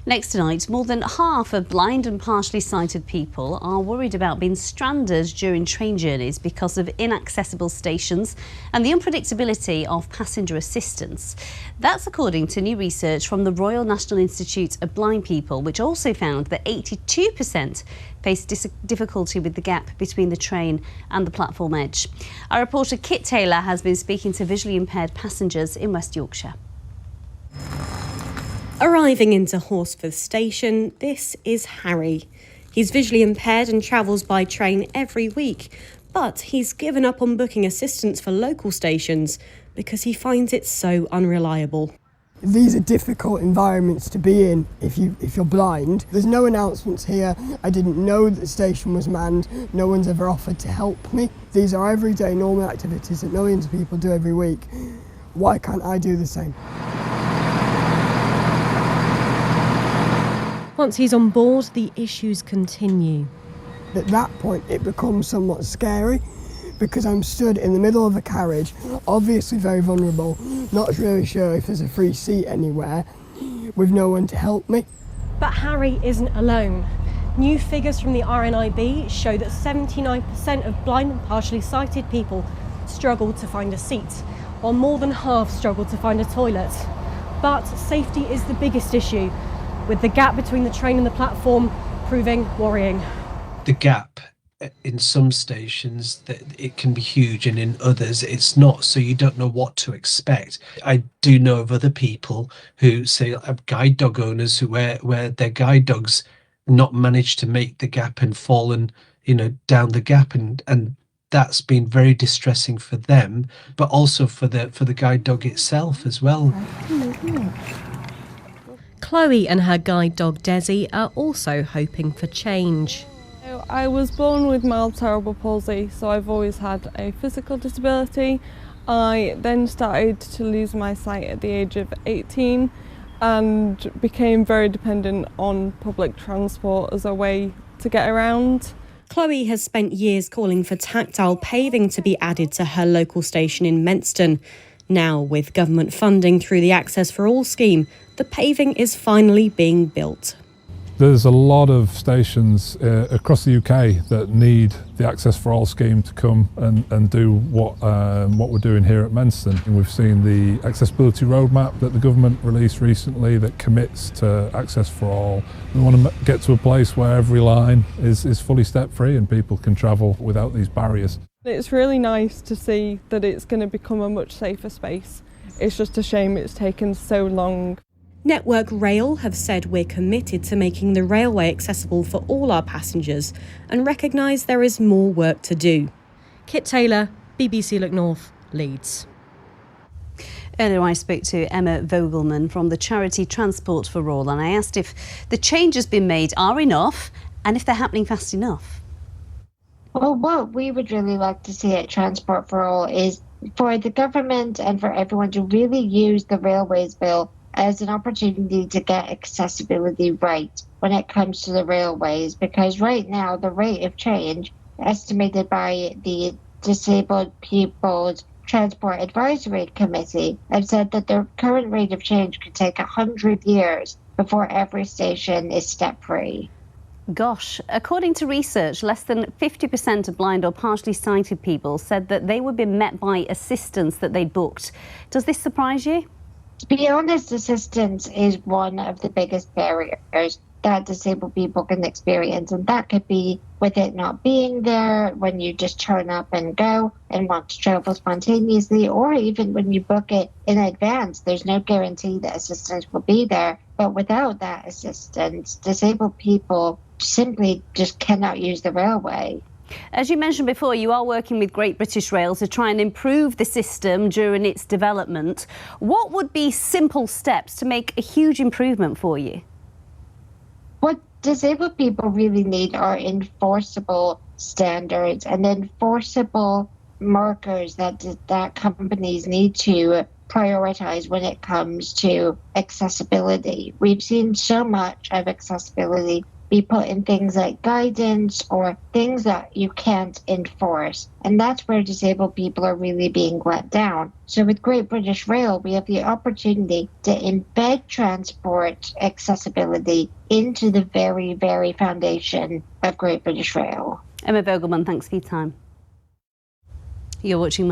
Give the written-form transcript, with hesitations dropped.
Next tonight, more than half of blind and partially sighted people are worried about being stranded during train journeys because of inaccessible stations and the unpredictability of passenger assistance. That's according to new research from the Royal National Institute of Blind People, which also found that 82% face difficulty with the gap between the train and the platform edge. Our reporter Kit Taylor has been speaking to visually impaired passengers in West Yorkshire. Arriving into Horsforth Station, this is Harry. He's visually impaired and travels by train every week, but he's given up on booking assistance for local stations because he finds it so unreliable. These are difficult environments to be in if you're blind. There's no announcements here. I didn't know that the station was manned. No one's ever offered to help me. These are everyday normal activities that millions of people do every week. Why can't I do the same? Once he's on board, the issues continue. At that point, it becomes somewhat scary because I'm stood in the middle of a carriage, obviously very vulnerable, not really sure if there's a free seat anywhere, with no one to help me. But Harry isn't alone. New figures from the RNIB show that 79% of blind and partially sighted people struggle to find a seat, while more than half struggle to find a toilet. But safety is the biggest issue, with the gap between the train and the platform proving worrying. The gap in some stations, that it can be huge, and in others it's not, so you don't know what to expect. I do know of other people who say guide dog owners who where their guide dogs not managed to make the gap and fallen, down the gap, and that's been very distressing for them, but also for the guide dog itself as well. Chloe and her guide dog Desi are also hoping for change. I was born with mild cerebral palsy, so I've always had a physical disability. I then started to lose my sight at the age of 18 and became very dependent on public transport as a way to get around. Chloe has spent years calling for tactile paving to be added to her local station in Menston. Now, with government funding through the Access for All scheme, the paving is finally being built. There's a lot of stations across the UK that need the Access for All scheme to come and do what we're doing here at Menston. And we've seen the accessibility roadmap that the government released recently that commits to Access for All. We want to get to a place where every line is fully step-free and people can travel without these barriers. It's really nice to see that it's going to become a much safer space. It's just a shame it's taken so long. Network Rail have said we're committed to making the railway accessible for all our passengers and recognise there is more work to do. Kit Taylor, BBC Look North, Leeds. Earlier I spoke to Emma Vogelman from the charity Transport for All, and I asked if the changes been made are enough and if they're happening fast enough. Well, what we would really like to see at Transport for All is for the government and for everyone to really use the Railways Bill as an opportunity to get accessibility right when it comes to the railways, because right now the rate of change estimated by the Disabled People's Transport Advisory Committee have said that the current rate of change could take 100 years before every station is step-free. Gosh, according to research, less than 50% of blind or partially sighted people said that they would be met by assistance that they'd booked. Does this surprise you? To be honest, assistance is one of the biggest barriers that disabled people can experience, and that could be with it not being there when you just turn up and go and want to travel spontaneously, or even when you book it in advance. There's no guarantee that assistance will be there, but without that assistance, disabled people simply just cannot use the railway. As you mentioned before, you are working with Great British Rail to try and improve the system during its development. What would be simple steps to make a huge improvement for you? What disabled people really need are enforceable standards and enforceable markers that companies need to prioritize when it comes to accessibility. We've seen so much of accessibility be put in things like guidance or things that you can't enforce. And that's where disabled people are really being let down. So with Great British Rail, we have the opportunity to embed transport accessibility into the very, very foundation of Great British Rail. Emma Vogelman, thanks for your time. You're watching